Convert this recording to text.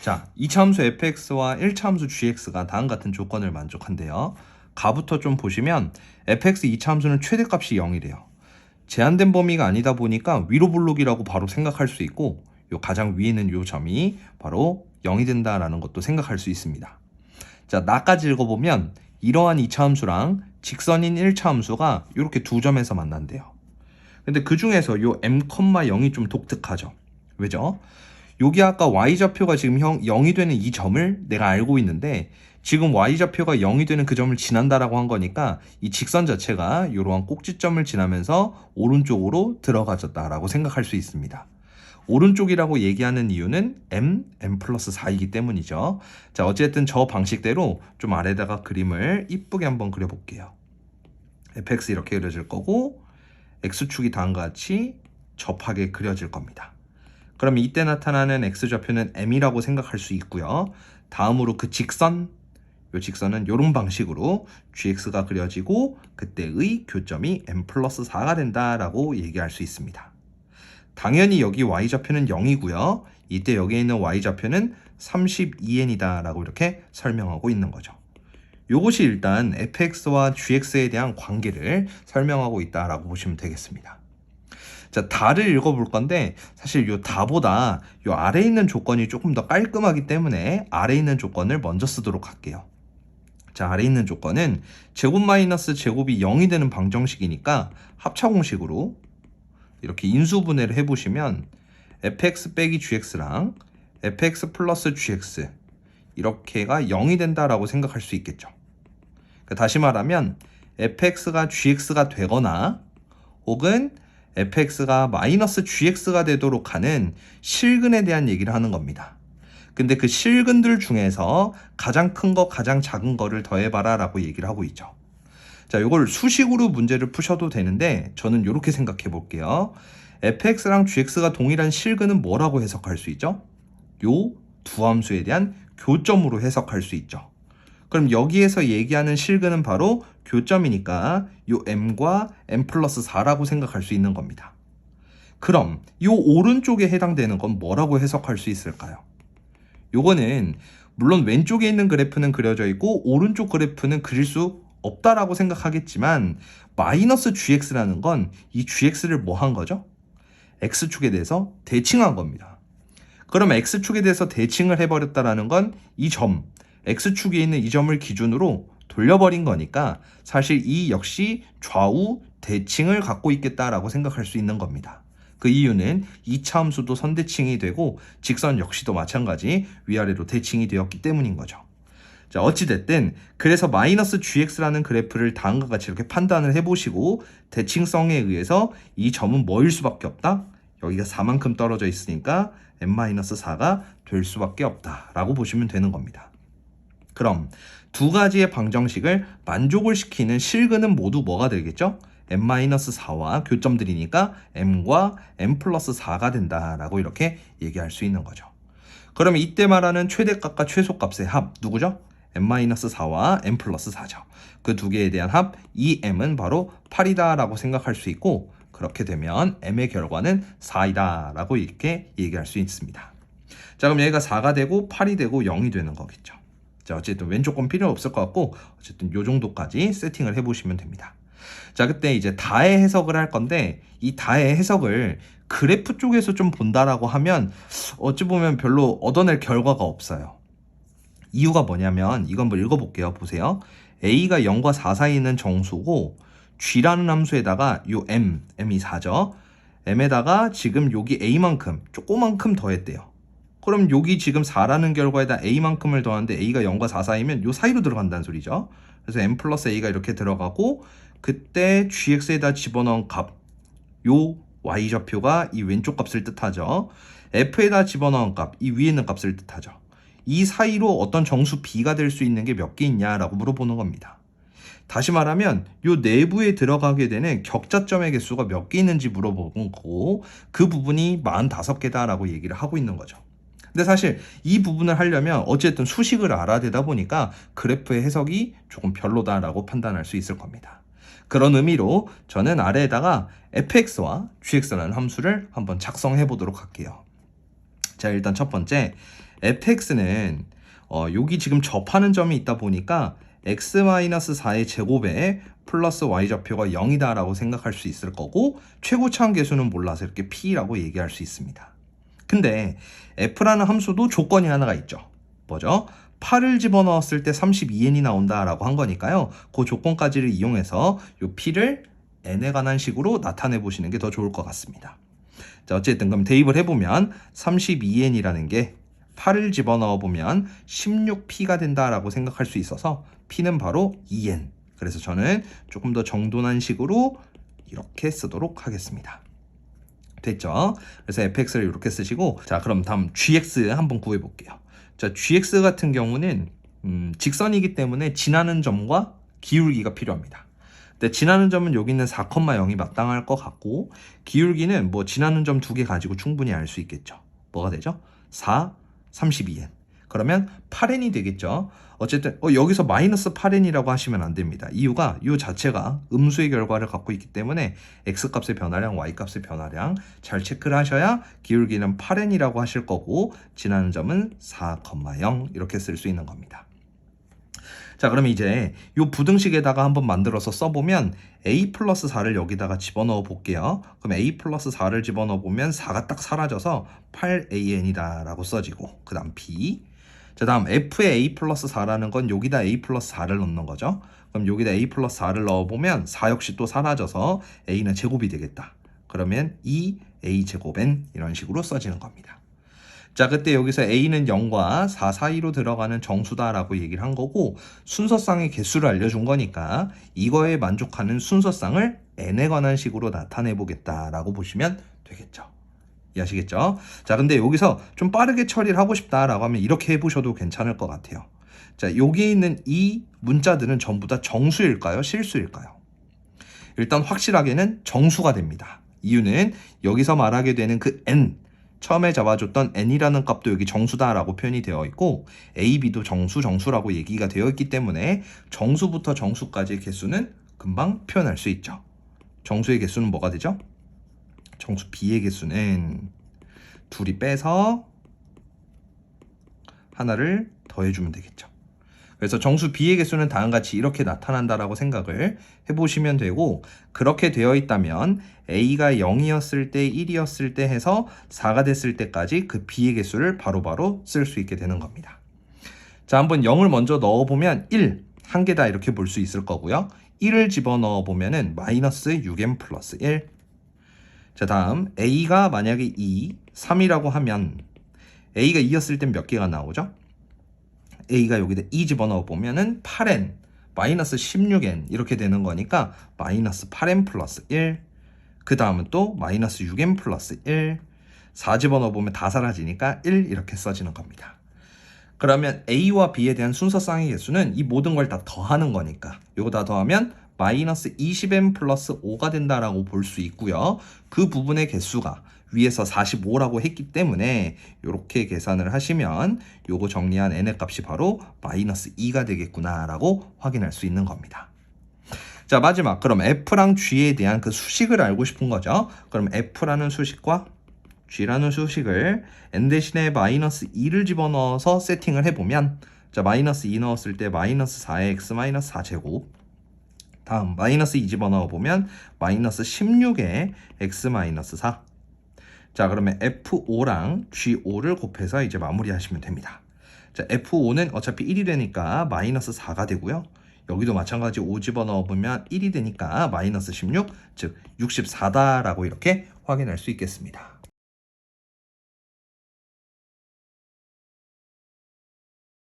자, 2차 함수 fx와 1차 함수 gx가 다음 같은 조건을 만족한대요. 가부터 좀 보시면 fx 2차 함수는 최대값이 0이래요. 제한된 범위가 아니다 보니까 위로 볼록이라고 바로 생각할 수 있고, 요 가장 위에 있는 요 점이 바로 0이 된다라는 것도 생각할 수 있습니다. 자, 나까지 읽어보면 이러한 2차 함수랑 직선인 1차 함수가 이렇게 두 점에서 만난대요. 근데 그 중에서 요 m,0이 좀 독특하죠. 왜죠? 여기 아까 y좌표가 지금 0이 되는 이 점을 내가 알고 있는데, 지금 y좌표가 0이 되는 그 점을 지난다라고 한 거니까 이 직선 자체가 이러한 꼭지점을 지나면서 오른쪽으로 들어가졌다라고 생각할 수 있습니다. 오른쪽이라고 얘기하는 이유는 m 플러스 4이기 때문이죠. 자, 어쨌든 저 방식대로 좀 아래다가 그림을 이쁘게 한번 그려볼게요. fx 이렇게 그려질 거고, x축이 다음과 같이 접하게 그려질 겁니다. 그럼 이때 나타나는 x좌표는 m이라고 생각할 수 있고요. 다음으로 그 직선, 이 직선은 이런 방식으로 gx가 그려지고 그때의 교점이 m 플러스 4가 된다라고 얘기할 수 있습니다. 당연히 여기 y좌표는 0이고요. 이때 여기에 있는 y좌표는 32n이다 라고 이렇게 설명하고 있는 거죠. 이것이 일단 fx와 gx에 대한 관계를 설명하고 있다라고 보시면 되겠습니다. 자, 다를 읽어볼 건데 사실 요 다보다 요 아래에 있는 조건이 조금 더 깔끔하기 때문에 아래에 있는 조건을 먼저 쓰도록 할게요. 자, 아래에 있는 조건은 제곱 마이너스 제곱이 0이 되는 방정식이니까 합차공식으로 이렇게 인수분해를 해보시면 fx 빼기 gx랑 fx 플러스 gx 이렇게가 0이 된다라고 생각할 수 있겠죠. 다시 말하면 fx가 gx가 되거나 혹은 fx가 마이너스 gx가 되도록 하는 실근에 대한 얘기를 하는 겁니다. 근데 그 실근들 중에서 가장 큰 거, 가장 작은 거를 더해봐라 라고 얘기를 하고 있죠. 자, 이걸 수식으로 문제를 푸셔도 되는데 저는 이렇게 생각해 볼게요. fx랑 gx가 동일한 실근은 뭐라고 해석할 수 있죠? 요 두 함수에 대한 교점으로 해석할 수 있죠. 그럼 여기에서 얘기하는 실근은 바로 교점이니까 요 m과 m 플러스 4라고 생각할 수 있는 겁니다. 그럼 요 오른쪽에 해당되는 건 뭐라고 해석할 수 있을까요? 요거는 물론 왼쪽에 있는 그래프는 그려져 있고 오른쪽 그래프는 그릴 수 없다라고 생각하겠지만 마이너스 gx라는 건 이 gx를 뭐 한 거죠? x축에 대해서 대칭한 겁니다. 그럼 x축에 대해서 대칭을 해버렸다라는 건 이 점, x축에 있는 이 점을 기준으로 돌려버린 거니까 사실 이 역시 좌우 대칭을 갖고 있겠다라고 생각할 수 있는 겁니다. 그 이유는 2차 함수도 선대칭이 되고 직선 역시도 마찬가지 위아래로 대칭이 되었기 때문인 거죠. 자, 어찌됐든 그래서 마이너스 gx라는 그래프를 다음과 같이 이렇게 판단을 해보시고 대칭성에 의해서 이 점은 뭐일 수밖에 없다? 여기가 4만큼 떨어져 있으니까 m-4가 될 수밖에 없다라고 보시면 되는 겁니다. 그럼 두 가지의 방정식을 만족을 시키는 실근은 모두 뭐가 되겠죠? m-4와 교점들이니까 m과 m 플러스 4가 된다라고 이렇게 얘기할 수 있는 거죠. 그러면 이때 말하는 최대값과 최소값의 합 누구죠? m-4와 m 플러스 4죠. 그 두 개에 대한 합, 이 m은 바로 8이다 라고 생각할 수 있고 그렇게 되면 m의 결과는 4이다 라고 이렇게 얘기할 수 있습니다. 자, 그럼 얘가 4가 되고 8이 되고 0이 되는 거겠죠. 자, 어쨌든 왼쪽 건 필요 없을 것 같고 어쨌든 요 정도까지 세팅을 해보시면 됩니다. 자, 그때 이제 다의 해석을 할 건데 이 다의 해석을 그래프 쪽에서 좀 본다라고 하면 어찌 보면 별로 얻어낼 결과가 없어요. 이유가 뭐냐면 이거 한번 읽어볼게요. 보세요. a가 0과 4 사이에 있는 정수고 g라는 함수에다가 요 m이 4죠. m에다가 지금 여기 a만큼 조그만큼 더했대요. 그럼 여기 지금 4라는 결과에다 a만큼을 더하는데 a가 0과 4 사이면 요 사이로 들어간다는 소리죠. 그래서 m 플러스 a가 이렇게 들어가고 그때 gx에다 집어넣은 값, 요 y좌표가 이 왼쪽 값을 뜻하죠. f에다 집어넣은 값, 이 위에 있는 값을 뜻하죠. 이 사이로 어떤 정수 b가 될 수 있는 게 몇 개 있냐라고 물어보는 겁니다. 다시 말하면 요 내부에 들어가게 되는 격자점의 개수가 몇 개 있는지 물어보는 거고 그 부분이 45개다라고 얘기를 하고 있는 거죠. 근데 사실 이 부분을 하려면 어쨌든 수식을 알아야 되다 보니까 그래프의 해석이 조금 별로다라고 판단할 수 있을 겁니다. 그런 의미로 저는 아래에다가 fx와 gx라는 함수를 한번 작성해 보도록 할게요. 자, 일단 첫 번째 fx는 여기 지금 접하는 점이 있다 보니까 x-4의 제곱에 플러스 y좌표가 0이다 라고 생각할 수 있을 거고, 최고차원 계수는 몰라서 이렇게 p라고 얘기할 수 있습니다. 근데 f라는 함수도 조건이 하나가 있죠. 뭐죠? 8을 집어넣었을 때 32n이 나온다 라고 한 거니까요, 그 조건까지를 이용해서 이 p를 n에 관한 식으로 나타내 보시는 게 더 좋을 것 같습니다. 자, 어쨌든 그럼 대입을 해보면 32n이라는 게 8을 집어넣어 보면 16p가 된다라고 생각할 수 있어서 p는 바로 2n. 그래서 저는 조금 더 정돈한 식으로 이렇게 쓰도록 하겠습니다. 됐죠? 그래서 fx를 이렇게 쓰시고, 자, 그럼 다음 gx 한번 구해 볼게요. 자, gx 같은 경우는 직선이기 때문에 지나는 점과 기울기가 필요합니다. 근데 지나는 점은 여기 있는 4,0이 마땅할 것 같고, 기울기는 뭐 지나는 점 2개 가지고 충분히 알 수 있겠죠. 뭐가 되죠? 4, 32n. 그러면 8n이 되겠죠. 어쨌든 여기서 마이너스 8n이라고 하시면 안 됩니다. 이유가 이 자체가 음수의 결과를 갖고 있기 때문에 x값의 변화량, y값의 변화량 잘 체크를 하셔야 기울기는 8n이라고 하실 거고, 지나는 점은 4,0 이렇게 쓸 수 있는 겁니다. 자, 그러면 이제 이 부등식에다가 한번 만들어서 써보면 a 플러스 4를 여기다가 집어넣어 볼게요. 그럼 a 플러스 4를 집어넣어 보면 4가 딱 사라져서 8an이다 라고 써지고, 그 다음 b. 자, 다음 f의 a 플러스 4라는 건 여기다 a 플러스 4를 넣는 거죠. 그럼 여기다 a 플러스 4를 넣어보면 4 역시 또 사라져서 a는 제곱이 되겠다. 그러면 2a 제곱 n 이런 식으로 써지는 겁니다. 자, 그때 여기서 a는 0과 4 사이로 들어가는 정수다라고 얘기를 한 거고, 순서쌍의 개수를 알려준 거니까 이거에 만족하는 순서쌍을 n에 관한 식으로 나타내 보겠다라고 보시면 되겠죠. 이해하시겠죠? 자, 근데 여기서 좀 빠르게 처리를 하고 싶다라고 하면 이렇게 해보셔도 괜찮을 것 같아요. 자, 여기에 있는 이 문자들은 전부 다 정수일까요? 실수일까요? 일단 확실하게는 정수가 됩니다. 이유는 여기서 말하게 되는 그 n, 처음에 잡아줬던 n이라는 값도 여기 정수다라고 표현이 되어 있고, a, b도 정수라고 얘기가 되어 있기 때문에 정수부터 정수까지의 개수는 금방 표현할 수 있죠. 정수의 개수는 뭐가 되죠? 정수 b의 개수는 둘이 빼서 하나를 더해주면 되겠죠. 그래서 정수 b의 개수는 다음같이 이렇게 나타난다라고 생각을 해보시면 되고, 그렇게 되어 있다면 a가 0이었을 때, 1이었을 때 해서 4가 됐을 때까지 그 b의 개수를 바로바로 쓸 수 있게 되는 겁니다. 자, 한번 0을 먼저 넣어보면 1, 한 개다 이렇게 볼 수 있을 거고요. 1을 집어넣어 보면은 마이너스 6n 플러스 1. 자, 다음 a가 만약에 2, 3이라고 하면 a가 2였을 땐 몇 개가 나오죠? a가 여기다 2 집어넣어 보면은 8n, 마이너스 16n 이렇게 되는 거니까 마이너스 8n 플러스 1. 그 다음은 또 마이너스 6n 플러스 1. 4 집어넣어 보면 다 사라지니까 1 이렇게 써지는 겁니다. 그러면 a와 b에 대한 순서쌍의 개수는 이 모든 걸 다 더하는 거니까 이거 다 더하면 마이너스 20n 플러스 5가 된다라고 볼 수 있고요. 그 부분의 개수가 위에서 45라고 했기 때문에 이렇게 계산을 하시면 요거 정리한 n의 값이 바로 마이너스 2가 되겠구나 라고 확인할 수 있는 겁니다. 자, 마지막 그럼 f랑 g에 대한 그 수식을 알고 싶은 거죠. 그럼 f라는 수식과 g라는 수식을 n 대신에 마이너스 2를 집어넣어서 세팅을 해보면, 자, 마이너스 2 넣었을 때 마이너스 4의 x 마이너스 4제곱, 다음 마이너스 2 집어넣어 보면 마이너스 16의 x 마이너스 4. 자, 그러면 F5랑 G5를 곱해서 이제 마무리하시면 됩니다. 자, F5는 어차피 1이 되니까 마이너스 4가 되고요. 여기도 마찬가지 5 집어넣어 보면 1이 되니까 마이너스 16, 즉 64다라고 이렇게 확인할 수 있겠습니다.